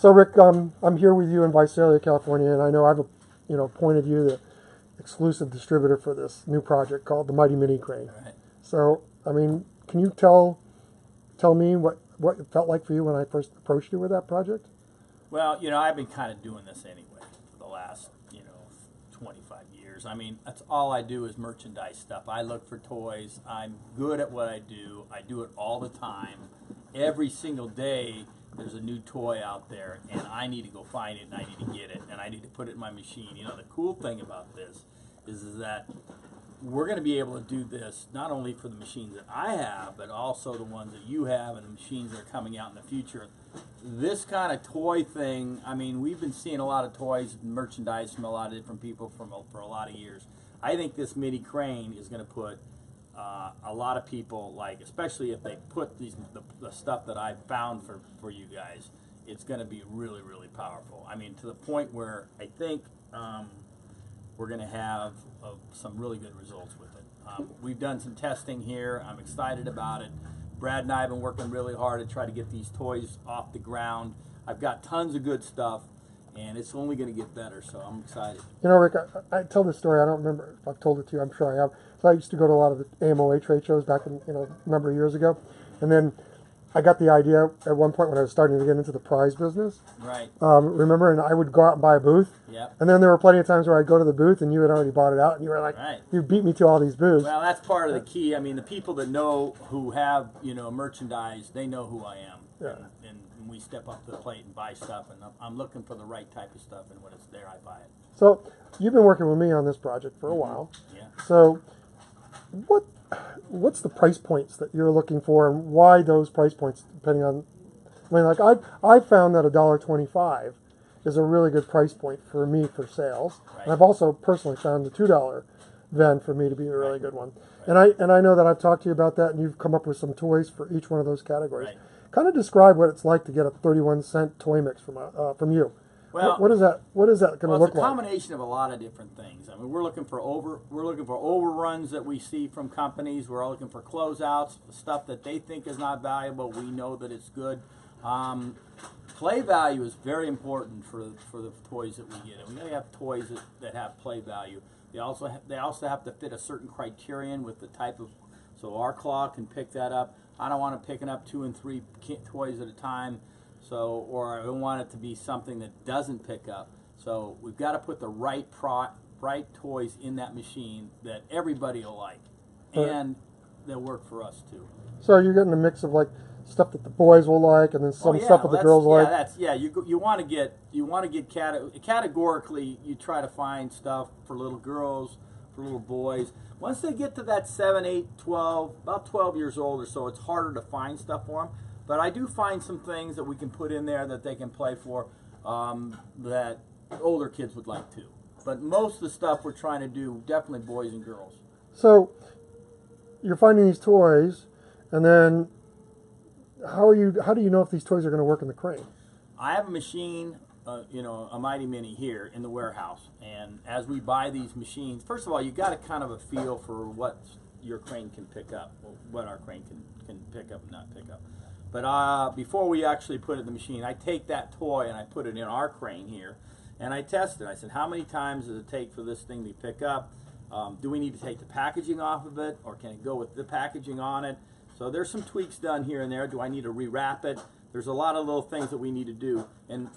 So Rick, I'm here with you in Visalia, California, and I know I've appointed you the exclusive distributor for this new project called the Mighty Mini Crane. Right. So, I mean, can you tell me what it felt like for you when I first approached you with that project? Well, I've been kind of doing this anyway for the last, 25 years. I mean, that's all I do is merchandise stuff. I look for toys. I'm good at what I do. I do it all the time. Every single day there's a new toy out there, and I need to go find it, and I need to get it, and I need to put it in my machine. The cool thing about this is that we're going to be able to do this not only for the machines that I have, but also the ones that you have and the machines that are coming out in the future. This kind of toy thing, I mean, we've been seeing a lot of toys and merchandise from a lot of different people for a lot of years. I think this mini crane is going to put a lot of people, like, especially if they put the stuff that I found for you guys, it's going to be really, really powerful. I mean, to the point where I think we're going to have some really good results with it. We've done some testing here. I'm excited about it. Brad and I have been working really hard to try to get these toys off the ground. I've got tons of good stuff, and it's only going to get better, so I'm excited. Rick, I tell this story. I don't remember if I've told it to you. I'm sure I have. So I used to go to a lot of the AMOA trade shows back in, a number of years ago, and then I got the idea at one point when I was starting to get into the prize business. Right. Remember, and I would go out and buy a booth. Yep. And then there were plenty of times where I'd go to the booth and you had already bought it out, and you were like, right. You beat me to all these booths. Well, that's part of the key. I mean, the people that know, who have, merchandise, they know who I am. Yeah. And we step up to the plate and buy stuff, and I'm looking for the right type of stuff, and when it's there, I buy it. So you've been working with me on this project for a while. Yeah. So what's the price points that you're looking for, and why those price points, depending on, I mean, like I've found that $1.25 is a really good price point for me for sales. Right. And I've also personally found the $2 Vend for me to be a really good one. Right. And I know that I've talked to you about that, and you've come up with some toys for each one of those categories. Right. Kind of describe what it's like to get a 31-cent toy mix from you. Well, what is that going to look like? It's a combination of a lot of different things. I mean, we're looking for overruns that we see from companies. We're looking for closeouts, stuff that they think is not valuable. We know that it's good. Play value is very important for the toys that we get. And we gotta have toys that have play value. They also have to fit a certain criterion with the type of, so our claw can pick that up. I don't want to picking up 2 and 3 toys at a time. So, or I don't want it to be something that doesn't pick up. So we've got to put the right toys in that machine that everybody will like, and they'll work for us too. So you're getting a mix of like stuff that the boys will like, and then some stuff that the girls will like. You want to get categorically. You try to find stuff for little girls, for little boys. Once they get to that 7, 8, 12, about 12 years old or so, it's harder to find stuff for them. But I do find some things that we can put in there that they can play for, that older kids would like too. But most of the stuff we're trying to do, definitely boys and girls. So you're finding these toys, and then how do you know if these toys are going to work in the crane? I have a machine, a Mighty Mini here in the warehouse, and as we buy these machines, first of all, you got a kind of a feel for what your crane can pick up, what our crane can pick up and not pick up. But before we actually put it in the machine, I take that toy and I put it in our crane here, and I test it. I said, how many times does it take for this thing to pick up? Do we need to take the packaging off of it, or can it go with the packaging on it? So there's some tweaks done here and there. Do I need to rewrap it? There's a lot of little things that we need to do, and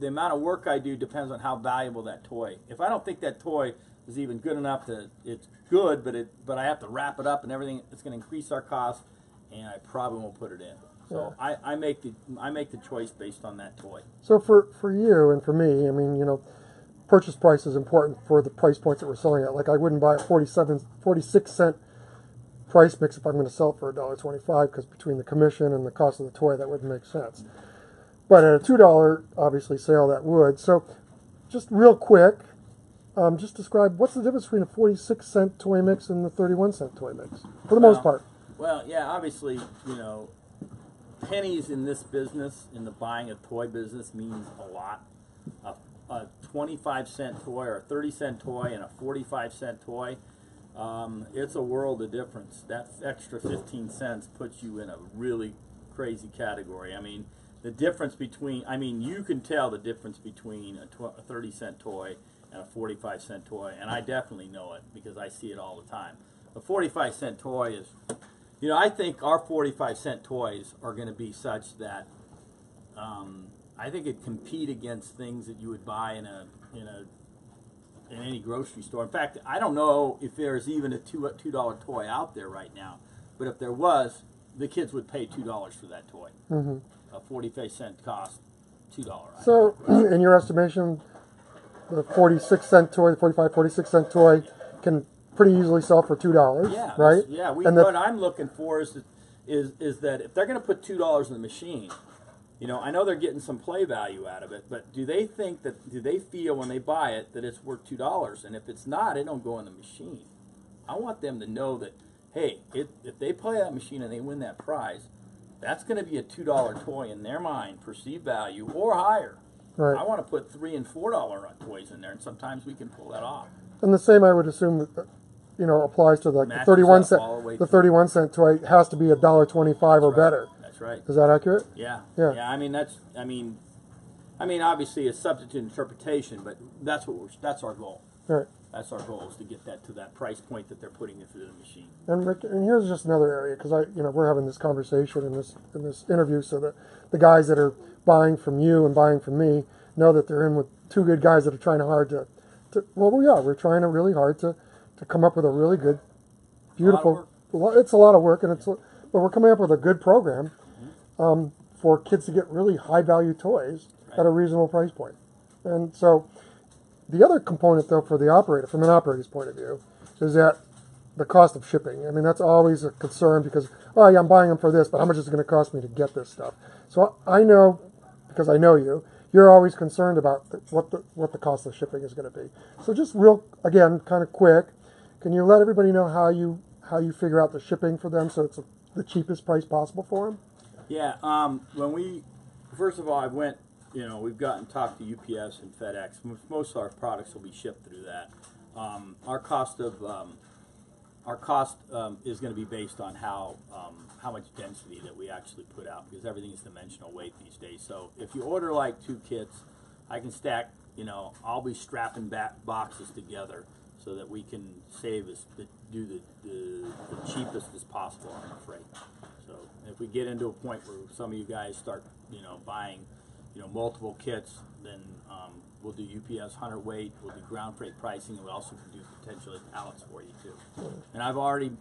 the amount of work I do depends on how valuable that toy. If I don't think that toy is even good enough to, it's good, but I have to wrap it up and everything, it's going to increase our cost, and I probably won't put it in. So yeah. I make the choice based on that toy. So for you and for me, I mean, purchase price is important for the price points that we're selling at. Like I wouldn't buy a 46-cent price mix if I'm going to sell it for $1.25, because between the commission and the cost of the toy, that wouldn't make sense. But at a $2 obviously sale, that would. So just real quick, just describe what's the difference between a 46-cent toy mix and the 31-cent toy mix for the most part. Well, yeah, obviously, pennies in this business, in the buying a toy business, means a lot. A 25-cent toy or a 30-cent toy and a 45-cent toy, it's a world of difference. That extra 15 cents puts you in a really crazy category. I mean, the difference between, I mean, you can tell the difference between a 30-cent toy and a 45-cent toy, and I definitely know it because I see it all the time. A 45-cent toy is, you know, I think our 45-cent toys are going to be such that I think it compete against things that you would buy in any grocery store. In fact, I don't know if there's even a $2 toy out there right now, but if there was, the kids would pay $2 for that toy. Mm-hmm. A 45-cent cost $2. So, in your estimation, the 46-cent toy, the 46-cent toy can pretty easily sell for $2, yeah, right? Yeah, and what I'm looking for is that if they're going to put $2 in the machine, you know, I know they're getting some play value out of it, but do they feel when they buy it that it's worth $2? And if it's not, it don't go in the machine. I want them to know that, hey, if they play that machine and they win that prize, that's going to be a $2 toy in their mind, perceived value, or higher. Right. I want to put $3 and $4 toys in there, and sometimes we can pull that off. And the same, I would assume, you know, applies to the 31-cent toy. Has to be $1.25 or better. That's right. Is that accurate? Yeah. Yeah. Yeah. I mean, obviously it's subject to interpretation, but that's our goal. Right. That's our goal, is to get that to that price point that they're putting it through the machine. And Rick, and here's just another area, because we're having this conversation in this interview, so that the guys that are buying from you and buying from me know that they're in with two good guys that are trying hard to well, we're trying really hard to come up with a really good, beautiful. It's a lot of work, but we're coming up with a good program for kids to get really high value toys at a reasonable price point. And so, the other component, though, for the operator, from an operator's point of view, is that the cost of shipping. I mean, that's always a concern because, oh, yeah, I'm buying them for this, but how much is it going to cost me to get this stuff? So I know, because I know you're always concerned about what the cost of shipping is going to be. So just again, kind of quick, can you let everybody know how you figure out the shipping for them so it's the cheapest price possible for them? Yeah. First of all, we've talked to UPS and FedEx. Most of our products will be shipped through that. Our cost is going to be based on how much density that we actually put out, because everything is dimensional weight these days. So if you order like 2 kits, I can stack. I'll be strapping back boxes together so that we can do the cheapest as possible on the freight. So if we get into a point where some of you guys start buying multiple kits, then we'll do UPS 100 weight, we'll do ground freight pricing, and we also can do potentially pallets for you too. And I've already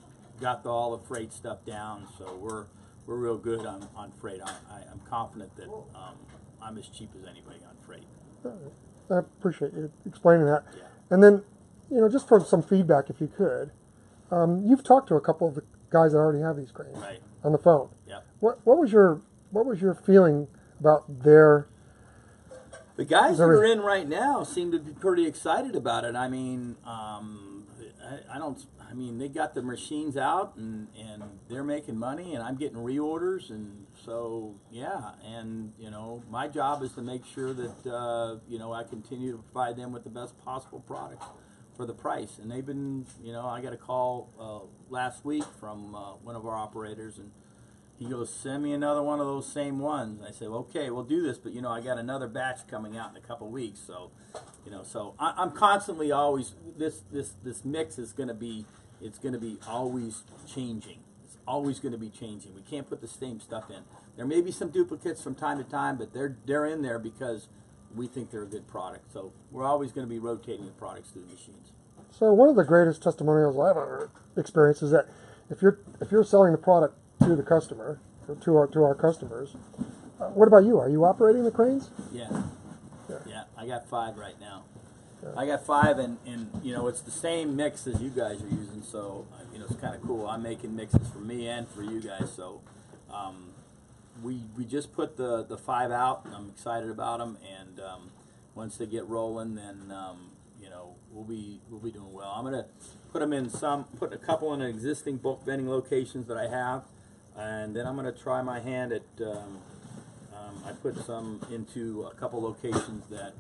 got all the freight stuff down, so we're real good on freight. I'm confident that I'm as cheap as anybody on freight. I appreciate you explaining that. Yeah. And then, just for some feedback, if you could, you've talked to a couple of the guys that already have these cranes on the phone. Yeah. What was your feeling about their? The guys that are in right now seem to be pretty excited about it. I mean, they got the machines out and they're making money, and I'm getting reorders, and so yeah. And my job is to make sure that I continue to provide them with the best possible products for the price. And they've been, I got a call last week from one of our operators, and he goes, "Send me another one of those same ones." I said, "Okay, we'll do this, but I got another batch coming out in a couple weeks." So, so I'm constantly always this mix is going to be always changing. It's always going to be changing. We can't put the same stuff in. There may be some duplicates from time to time, but they're in there because we think they're a good product. So we're always going to be rotating the products through the machines. So one of the greatest testimonials I've ever experienced is that if you're selling the product to the customer, or to our customers, what about you? Are you operating the cranes? Yeah. I got 5 right now. Yeah. I got 5, and it's the same mix as you guys are using, so it's kind of cool. I'm making mixes for me and for you guys, so we just put the 5 out, and I'm excited about them, and once they get rolling, then we'll be doing well. I'm gonna put a couple in existing bulk vending locations that I have, and then I'm gonna try my hand at I put some into a couple locations that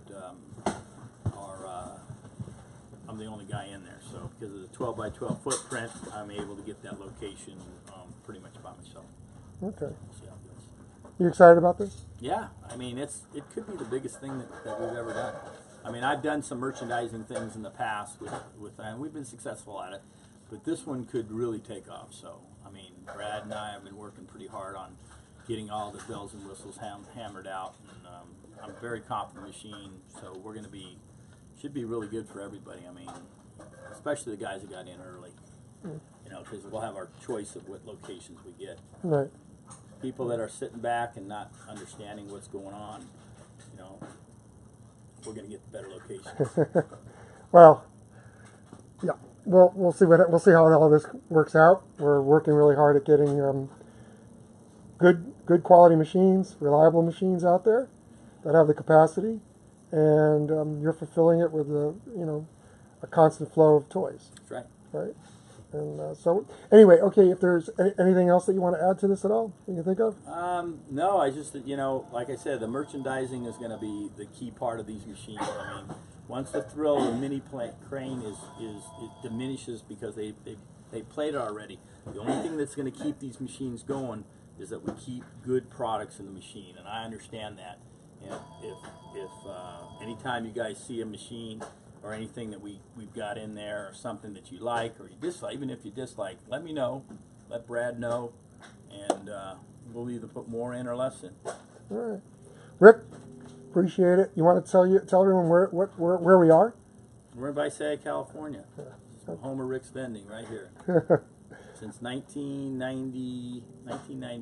I'm the only guy in there, so because of the 12 by 12 footprint, I'm able to get that location pretty much by myself. Okay. See how it goes. You excited about this? Yeah, I mean, it could be the biggest thing that we've ever done. I mean, I've done some merchandising things in the past and we've been successful at it, but this one could really take off. So, I mean, Brad and I have been working pretty hard on getting all the bells and whistles hammered out, and I'm very confident in the machine. So we're going to should be really good for everybody. I mean, especially the guys that got in early, you know, because we'll have our choice of what locations we get. Right. People that are sitting back and not understanding what's going on, you know, we're going to get the better locations. Well, yeah, we'll see how all this works out. We're working really hard at getting good quality machines, reliable machines out there that have the capacity, and you're fulfilling it with a constant flow of toys. That's right. Right. And so, anyway, okay. If there's anything else that you want to add to this at all, that you think of? No, I just, like I said, the merchandising is going to be the key part of these machines. I mean, once the thrill of the mini crane it diminishes because they played it already. The only thing that's going to keep these machines going is that we keep good products in the machine, and I understand that. And if anytime you guys see a machine or anything that we've got in there, or something that you like or you dislike, even if you dislike, let me know, let Brad know, and we'll either put more in or less in. All right, Rick, appreciate it. You want to tell everyone where we are? We're in Visalia, California. It's home of Rick's Vending right here. Since 1990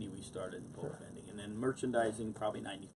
we started both vending, and then merchandising probably 90.